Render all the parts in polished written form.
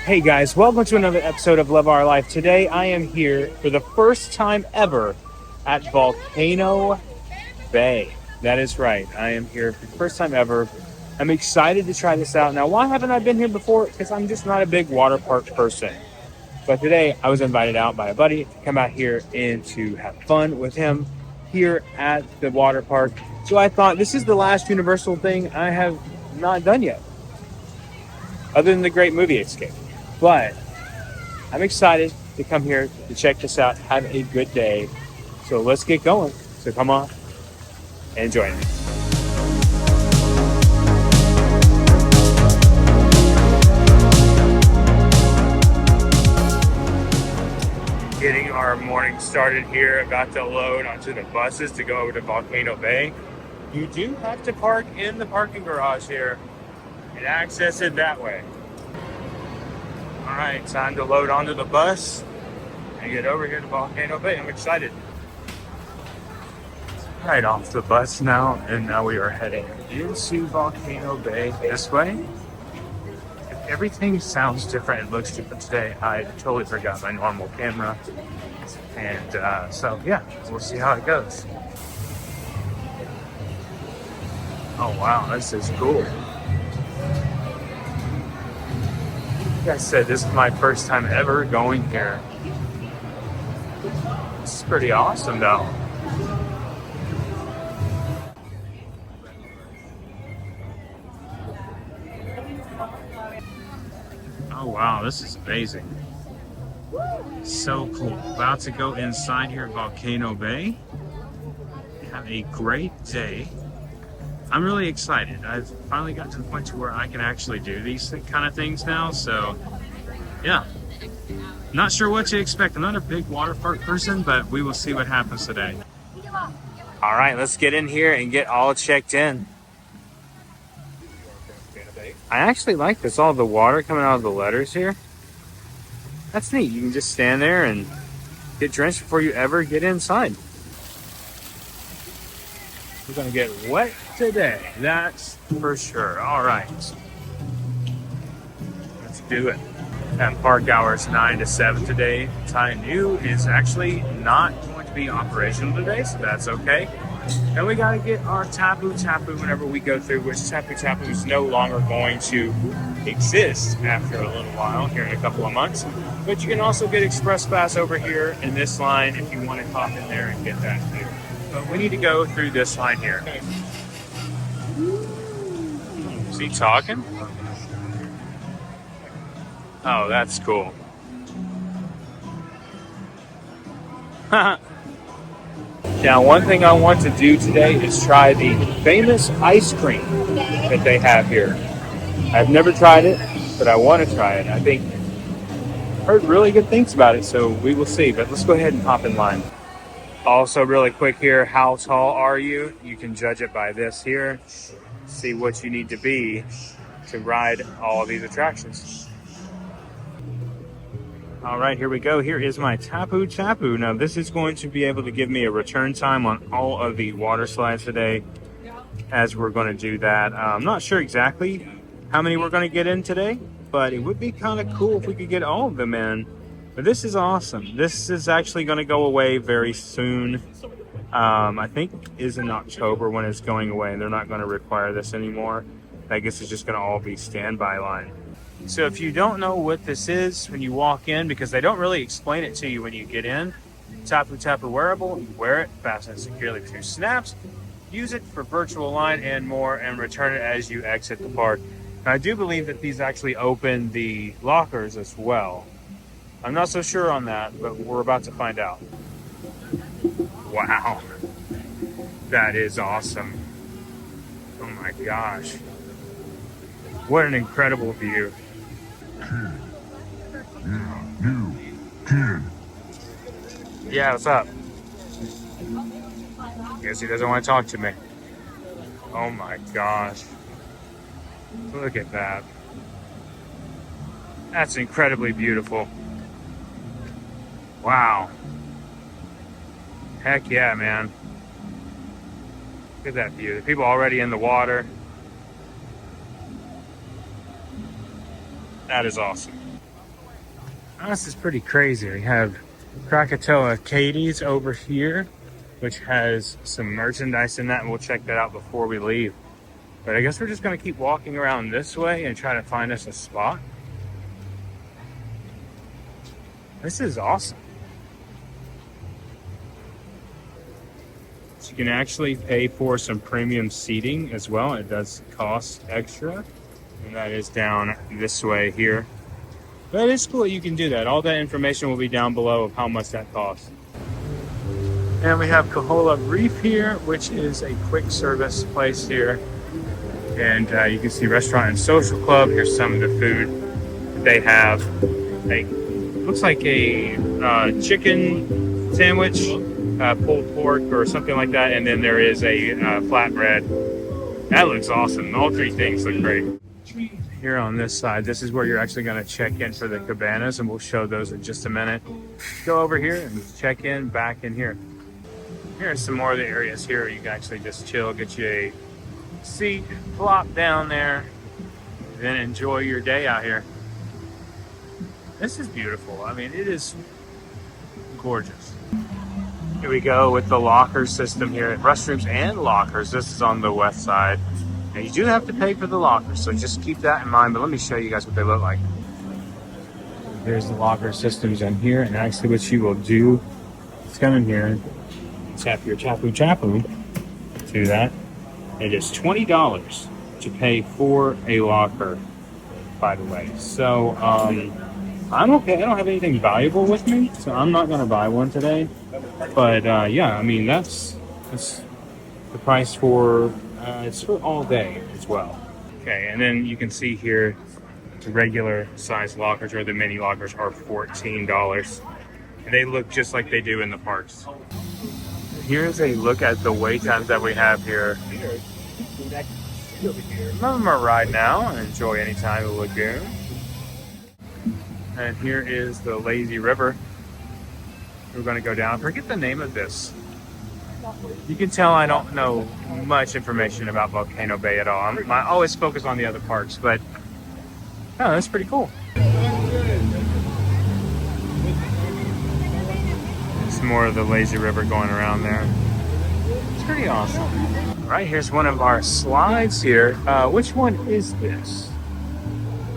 Hey guys, welcome to another episode of Love Our Life. Today I am here for the first time ever at Volcano Bay. That is right, I am here for the first time ever. I'm excited to try this out. Now, why haven't I been here before? Because I'm just not a big water park person. But today I was invited out by a buddy to come out here and to have fun with him here at the water park. So I thought this is the last Universal thing I have not done yet, other than the great movie Escape. But I'm excited to come here to check this out, have a good day. So let's get going. So come on and join me. Getting our morning started here, about to load onto the buses to go over to Volcano Bay. You do have to park in the parking garage here and access it that way. All right, time to load onto the bus and get over here to Volcano Bay. I'm excited. Right off the bus now, and now we are heading into Volcano Bay this way. If everything sounds different and looks different today, I totally forgot my normal camera. And so, yeah, we'll see how it goes. Oh, wow, this is cool. Like I said, this is my first time ever going here. It's pretty awesome, though. Oh, wow, this is amazing. So cool. About to go inside here at Volcano Bay. Have a great day. I'm really excited. I've finally got to the point to where I can actually do these kind of things now. So, yeah. Not sure what to expect. I'm not a big water park person, but we will see what happens today. All right, let's get in here and get all checked in. I actually like this, all the water coming out of the letters here. That's neat. You can just stand there and get drenched before you ever get inside. We're gonna get wet today, that's for sure. All right, let's do it. And park hours 9 to 7 today. Tai Nu is actually not going to be operational today, so that's okay. And we gotta get our Tapu Tapu whenever we go through, which Tapu Tapu is no longer going to exist after a little while, here in a couple of months. But you can also get Express Pass over here in this line if you want to hop in there and get that too. But we need to go through this line here. Is he talking? Oh, that's cool. Now, one thing I want to do today is try the famous ice cream that they have here. I've never tried it, but I want to try it. I think I've heard really good things about it, so we will see. But let's go ahead and hop in line. Also, really quick here, how tall are you? You can judge it by this here. See what you need to be to ride all of these attractions. All right, here we go. Here is my Tapu Tapu. Now, this is going to be able to give me a return time on all of the water slides today as we're going to do that. I'm not sure exactly how many we're going to get in today, but it would be kind of cool if we could get all of them in. But this is awesome. This is actually going to go away very soon. I think is in October when it's going away, and they're not going to require this anymore. I guess it's just going to all be standby line. So if you don't know what this is when you walk in, because they don't really explain it to you when you get in, Tapu Tapu wearable, you wear it, fasten it securely with 2 snaps, use it for virtual line and more, and return it as you exit the park. Now, I do believe that these actually open the lockers as well. I'm not so sure on that, but we're about to find out. Wow. That is awesome. Oh my gosh. What an incredible view. Yeah, what's up? Guess he doesn't want to talk to me. Oh my gosh. Look at that. That's incredibly beautiful. Wow. Heck yeah, man. Look at that view. The people already in the water. That is awesome. This is pretty crazy. We have Krakatoa Katie's over here, which has some merchandise in that, and we'll check that out before we leave. But I guess we're just gonna keep walking around this way and try to find us a spot. This is awesome. So you can actually pay for some premium seating as well. It does cost extra, and that is down this way here. But it's cool you can do that. All that information will be down below of how much that costs. And we have Kahola Reef here, which is a quick service place here. And you can see restaurant and social club. Here's some of the food they have. Looks like a chicken sandwich, pulled pork or something like that. And then there is a flatbread. That looks awesome. All three things look great. Here on this side, this is where you're actually going to check in for the cabanas, and we'll show those in just a minute. Go over here and check in back in here. Here's some more of the areas here. You can actually just chill, get you a seat, plop down there, then enjoy your day out here. This is beautiful. I mean, it is gorgeous. Here we go with the locker system here. Restrooms and lockers. This is on the west side. And you do have to pay for the lockers, so just keep that in mind. But let me show you guys what they look like. There's the locker systems in here, and actually what you will do is come in here, tap your Tapu to that. It is $20 to pay for a locker, by the way. So I'm okay. I don't have anything valuable with me, so I'm not going to buy one today. But yeah, I mean that's the price for. It's for all day as well. Okay, and then you can see here the regular size lockers or the mini lockers are $14. And they look just like they do in the parks. Here's a look at the wait times that we have here. Some of them are right now and enjoy any time in the lagoon. And here is the lazy river. We're going to go down. Forget the name of this. You can tell I don't know much information about Volcano Bay at all. I always focus on the other parks, but oh, that's pretty cool. Some more of the lazy river going around there. It's pretty awesome. All right, here's one of our slides here. Which one is this?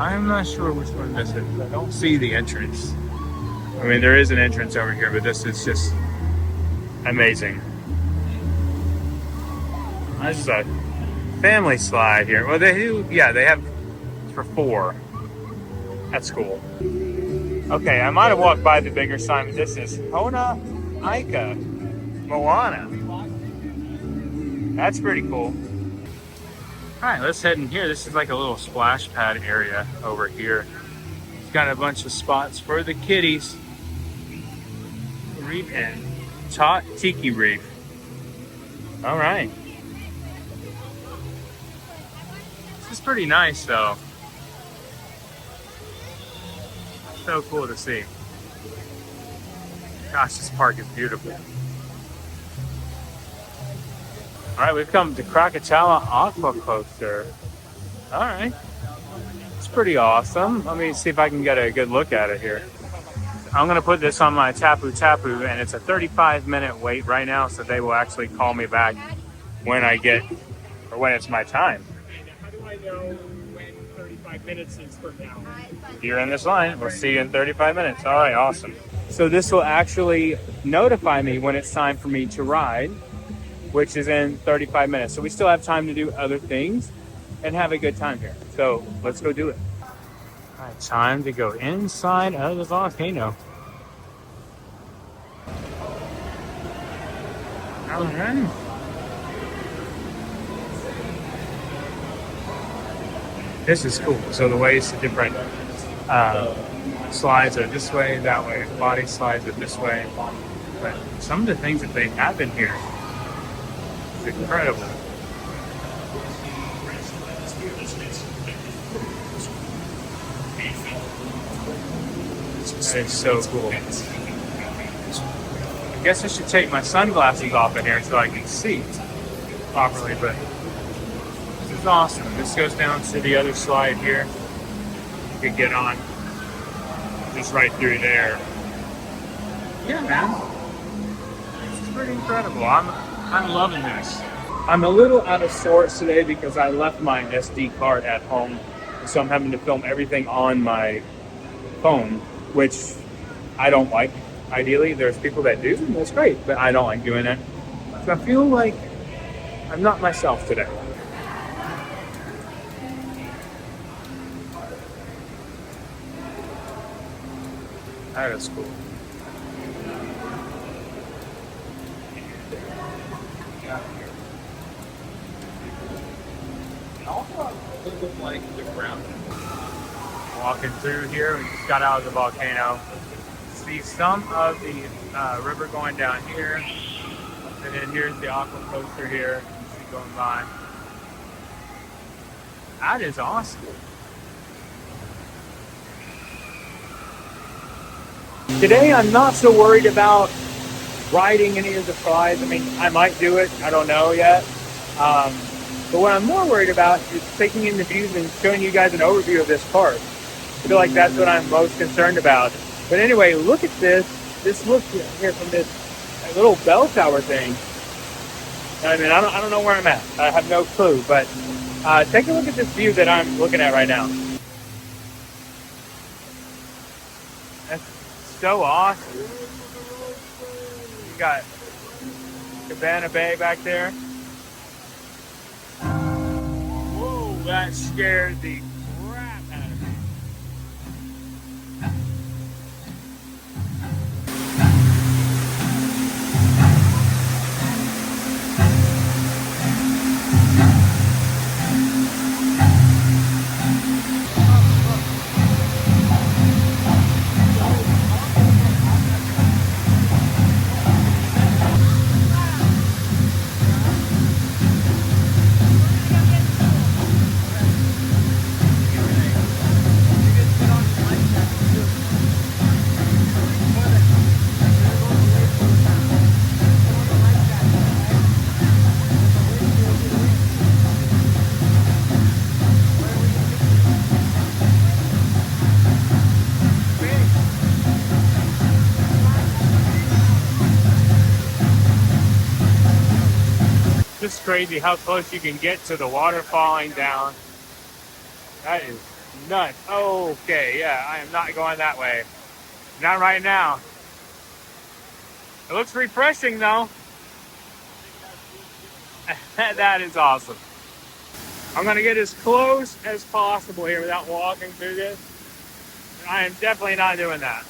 I'm not sure which one this is. I don't see the entrance. I mean, there is an entrance over here, but this is just amazing. This is a family slide here. Well, they do, yeah, they have for 4. That's cool. Okay, I might have walked by the bigger sign, but this is Hona Aika Moana. That's pretty cool. All right, let's head in here. This is like a little splash pad area over here. It's got a bunch of spots for the kiddies. Reef and Tiki Reef. All right. This is pretty nice though. So cool to see. Gosh, this park is beautiful. All right, we've come to Krakatoa Aqua Coaster. All right. It's pretty awesome. Let me see if I can get a good look at it here. I'm going to put this on my Tapu, and it's a 35-minute wait right now, so they will actually call me back when when it's my time. How do I know when 35 minutes is from now? You're in this line. We'll see you in 35 minutes. All right, awesome. So this will actually notify me when it's time for me to ride, which is in 35 minutes. So we still have time to do other things and have a good time here. So let's go do it. All right, time to go inside of the volcano. All right. This is cool. So the ways to different slides are this way, that way. Body slides are this way. But some of the things that they have in here is incredible. That is so cool. I guess I should take my sunglasses off in here so I can see properly, but this is awesome. This goes down to the other slide here. You can get on. just right through there. Yeah, man. This is pretty incredible. I'm loving this. I'm a little out of sorts today because I left my SD card at home, so I'm having to film everything on my phone, which I don't like. Ideally, there's people that do, and that's great, but I don't like doing it. So I feel like I'm not myself today. That is cool. Like the ground. Walking through here, we just got out of the volcano. See some of the river going down here, and then here's the aqua coaster here. You see going by. That is awesome. Today, I'm not so worried about riding any of the slides. I mean, I might do it. I don't know yet. But what I'm more worried about is taking in the views and showing you guys an overview of this park. I feel like that's what I'm most concerned about. But anyway, look at this. This look here from this little bell tower thing. I mean, I don't know where I'm at. I have no clue. But take a look at this view that I'm looking at right now. That's so awesome. You got Cabana Bay back there. Whoa, that scared the crap out of me. Just crazy how close you can get to the water falling down. That is nuts. Okay, yeah, I am not going that way. Not right now. It looks refreshing though. That is awesome. I'm gonna get as close as possible here without walking through this. I am definitely not doing that.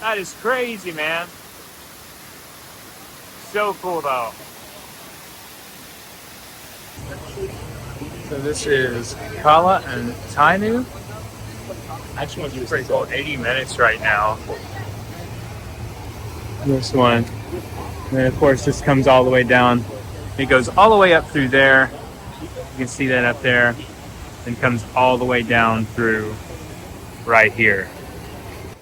That is crazy, man. So cool though. So this is Kahola and Tainu. Actually, it's pretty cool. 80 minutes right now. This one. And then of course this comes all the way down. It goes all the way up through there. You can see that up there. And comes all the way down through right here.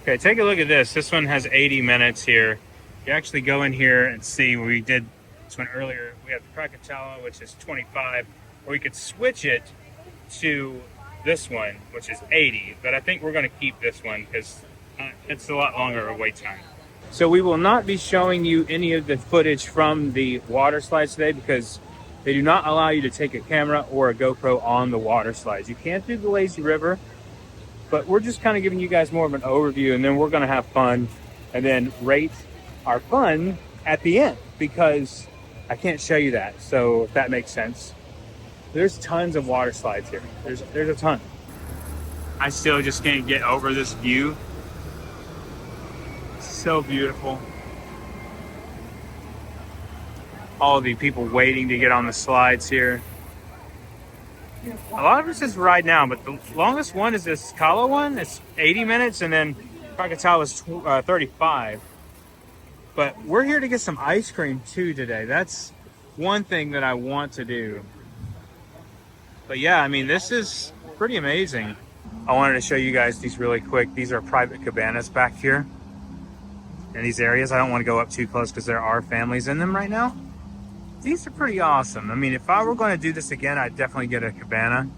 Okay, take a look at this. This one has 80 minutes here. You actually go in here and see, we did this one earlier. We have the Krakatoa, which is 25, or we could switch it to this one, which is 80. But I think we're going to keep this one because it's a lot longer of a wait time. So we will not be showing you any of the footage from the water slides today because they do not allow you to take a camera or a GoPro on the water slides. You can't do the lazy river, but we're just kind of giving you guys more of an overview, and then we're going to have fun and then rate our fun at the end because I can't show you that. So if that makes sense, there's tons of water slides here. There's a ton. I still just can't get over this view. So beautiful. All the people waiting to get on the slides here. A lot of us just ride now, but the longest one is this Kahola one. It's 80 minutes, and then Krakatoa is 35. But we're here to get some ice cream too today. That's one thing that I want to do. But yeah, I mean, this is pretty amazing. I wanted to show you guys these really quick. These are private cabanas back here in these areas. I don't want to go up too close because there are families in them right now. These are pretty awesome. I mean, if I were going to do this again, I'd definitely get a cabana.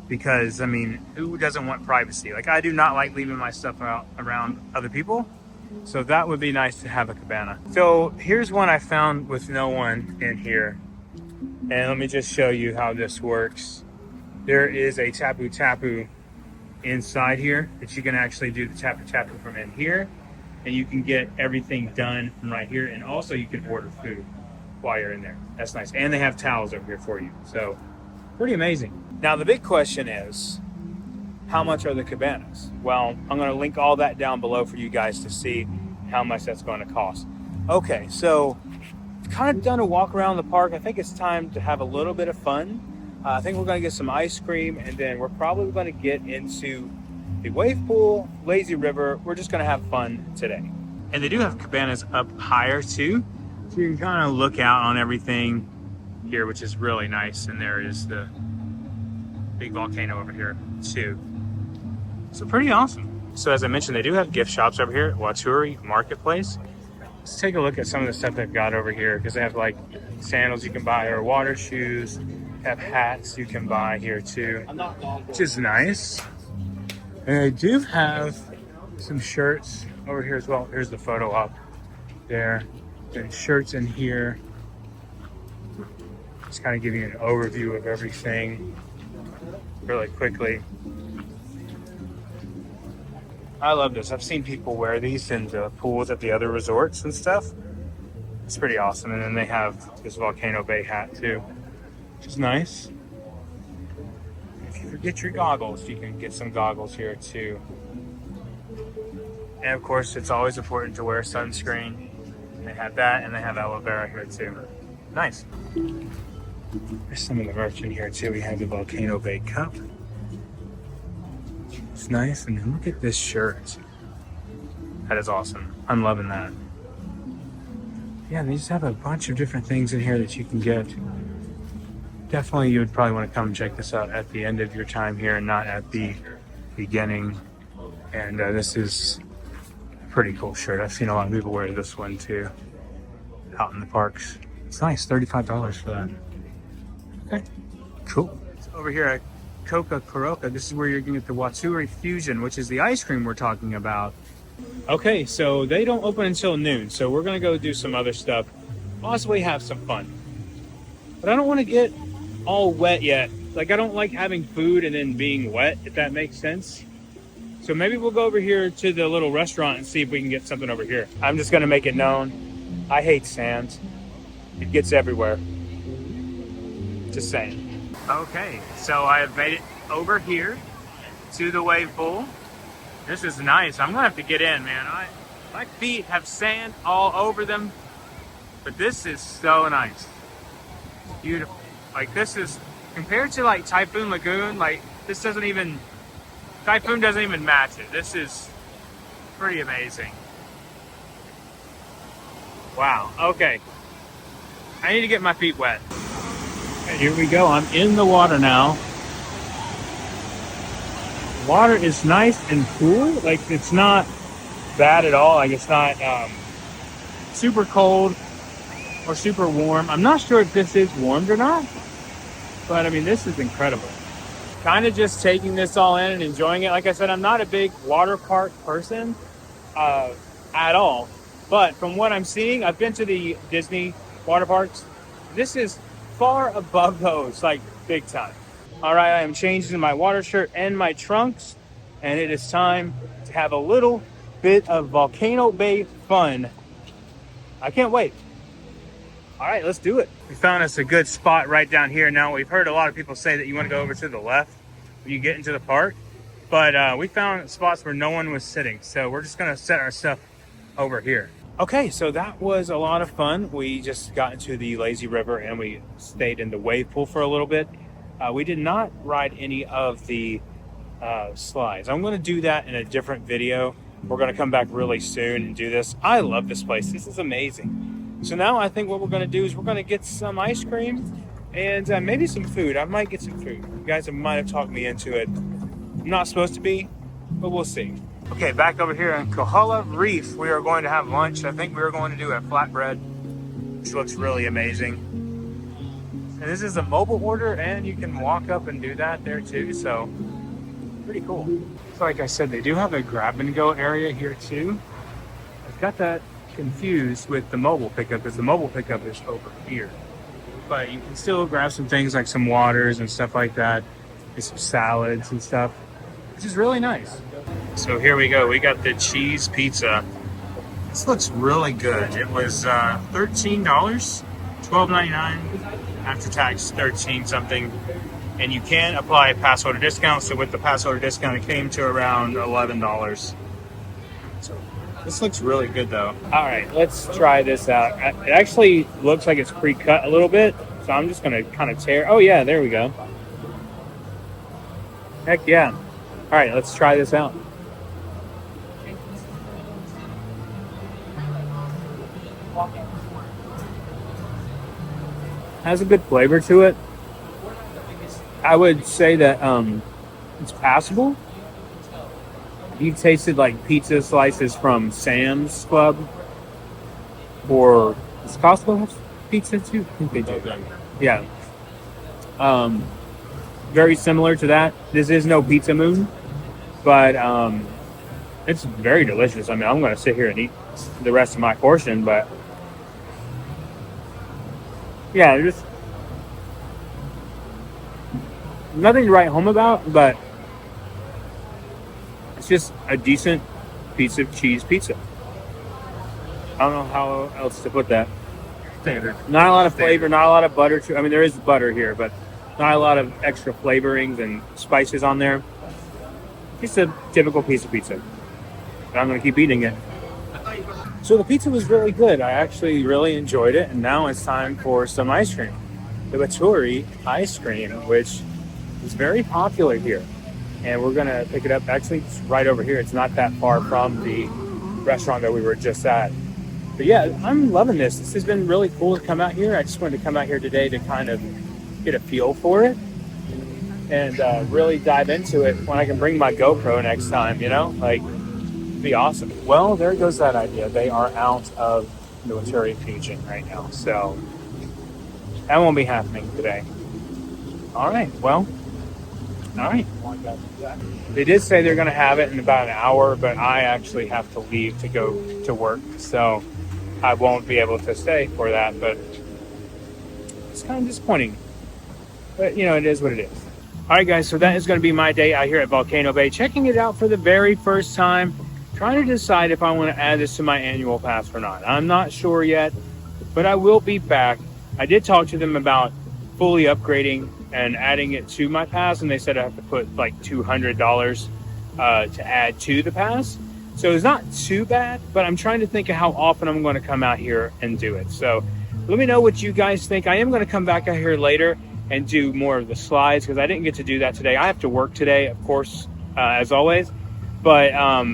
because I mean, who doesn't want privacy? Like, I do not like leaving my stuff out around other people. So that would be nice to have a cabana. So here's one I found with no one in here. And let me just show you how this works. There is a tapu tapu inside here that you can actually do the tapu tapu from in here. And you can get everything done from right here. And also you can order food while you're in there. That's nice. And they have towels over here for you. So pretty amazing. Now the big question is, how much are the cabanas? Well, I'm going to link all that down below for you guys to see how much that's going to cost. Okay, so kind of done a walk around the park. I think it's time to have a little bit of fun. I think we're going to get some ice cream, and then we're probably going to get into the wave pool, lazy river. We're just going to have fun today. And they do have cabanas up higher too, so you can kind of look out on everything here, which is really nice. And there is the big volcano over here too. So pretty awesome. So as I mentioned, they do have gift shops over here at Waturi Marketplace. Let's take a look at some of the stuff they've got over here, because they have like sandals you can buy, or water shoes. They have hats you can buy here too, which is nice. And they do have some shirts over here as well. Here's the photo op there. And shirts in here. Just kind of give you an overview of everything really quickly. I love this. I've seen people wear these in the pools at the other resorts and stuff. It's pretty awesome. And then they have this Volcano Bay hat too, which is nice. If you forget your goggles, you can get some goggles here too. And of course, it's always important to wear sunscreen. They have that, and they have aloe vera here too. Nice. There's some of the merch in here too. We have the Volcano Bay cup. It's nice. And then look at this shirt. That is awesome. I'm loving that. Yeah, they just have a bunch of different things in here that you can get. Definitely, you would probably want to come check this out at the end of your time here and not at the beginning. And this is a pretty cool shirt. I've seen a lot of people wear this one too out in the parks. It's nice, $35 for that. Okay, cool. So over here at Coca Coroca, this is where you're gonna get the Waturi Fusion, which is the ice cream we're talking about. Okay, so they don't open until noon, so we're gonna go do some other stuff, possibly have some fun. But I don't want to get all wet yet. Like, I don't like having food and then being wet, if that makes sense. So maybe we'll go over here to the little restaurant and see if we can get something over here. I'm just gonna make it known, I hate sand. It gets everywhere. Just saying. Okay, so I have made it over here to the wave pool. This is nice. I'm gonna have to get in, man. My feet have sand all over them, but this is so nice. Beautiful. Like, this is, compared to like Typhoon Lagoon, like this doesn't even, Typhoon doesn't even match it. This is pretty amazing. Wow, okay. I need to get my feet wet. Okay, here we go. I'm in the water now. Water is nice and cool. Like, it's not bad at all. Like, it's not super cold or super warm. I'm not sure if this is warmed or not, but I mean, this is incredible. Kind of just taking this all in and enjoying it. Like I said, I'm not a big water park person at all, but from what I'm seeing, I've been to the Disney water parks. This is far above those, like big time. All right, I am changed in my water shirt and my trunks, and it is time to have a little bit of Volcano Bay fun. I can't wait. All right, let's do it. We found us a good spot right down here. Now, we've heard a lot of people say that you want to go over to the left when you get into the park, but we found spots where no one was sitting, so we're just gonna set our stuff over here. Okay, so that was a lot of fun. We just got into the lazy river and we stayed in the wave pool for a little bit. We did not ride any of the slides. I'm going to do that in a different video. We're going to come back really soon and do this. I love this place. This is amazing. So now I think what we're going to do is we're going to get some ice cream and maybe some food. I might get some food. You guys might have talked me into it. I'm not supposed to be, but we'll see. Okay, back over here in Kahola Reef, we are going to have lunch. I think we are going to do a flatbread, which looks really amazing. And this is a mobile order, and you can walk up and do that there too. So pretty cool. So like I said, they do have a grab and go area here too. I've got that confused with the mobile pickup because the mobile pickup is over here. But you can still grab some things like some waters and stuff like that, and some salads and stuff, which is really nice. So here we go. We got the cheese pizza. This looks really good. It was $13, $12.99 after tax, 13 something. And you can apply a pass holder discount. So with the pass holder discount, it came to around $11. So this looks really good though. All right, let's try this out. It actually looks like it's pre-cut a little bit. So I'm just gonna kind of tear. Oh yeah, there we go. Heck yeah. All right, let's try this out. Has a good flavor to it. I would say that it's passable. You tasted like pizza slices from Sam's Club, or does Costco have pizza too? I think they do. Yeah. Very similar to that. This is no Pizza Moon, but it's very delicious. I mean, I'm going to sit here and eat the rest of my portion, but yeah, just nothing to write home about, but it's just a decent piece of cheese pizza. I don't know how else to put that. Standard. Not a lot of flavor, not a lot of butter. I mean, there is butter here, but not a lot of extra flavorings and spices on there. Just a typical piece of pizza. But I'm going to keep eating it. So the pizza was really good. I actually really enjoyed it. And now it's time for some ice cream. The Baturi ice cream, which is very popular here. And we're going to pick it up. Actually, it's right over here. It's not that far from the restaurant that we were just at. But yeah, I'm loving this. This has been really cool to come out here. I just wanted to come out here today to kind of get a feel for it and really dive into it when I can bring my GoPro next time, you know? Like, it'd be awesome. Well, there goes that idea. They are out of the Baturi region right now. So that won't be happening today. All right, well, all right. They did say they're going to have it in about an hour, but I actually have to leave to go to work. So I won't be able to stay for that, but it's kind of disappointing. But, you know, it is what it is. All right, guys, so that is going to be my day out here at Volcano Bay. Checking it out for the very first time. Trying to decide if I want to add this to my annual pass or not. I'm not sure yet, but I will be back. I did talk to them about fully upgrading and adding it to my pass, and they said I have to put like $200 to add to the pass. So it's not too bad, but I'm trying to think of how often I'm going to come out here and do it. So let me know what you guys think. I am going to come back out here later and do more of the slides because I didn't get to do that today. I have to work today, of course, as always. But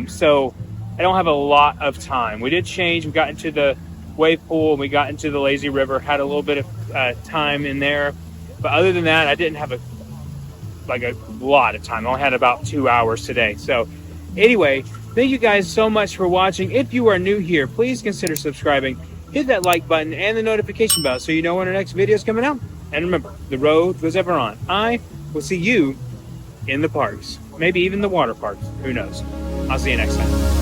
so I don't have a lot of time. We did change. We got into the wave pool. We got into the lazy river. Had a little bit of time in there. But other than that, I didn't have a lot of time. I only had about 2 hours today. So anyway, thank you guys so much for watching. If you are new here, please consider subscribing. Hit that like button and the notification bell so you know when our next video is coming out. And remember, the road goes ever on. I will see you in the parks. Maybe even the water parks. Who knows? I'll see you next time.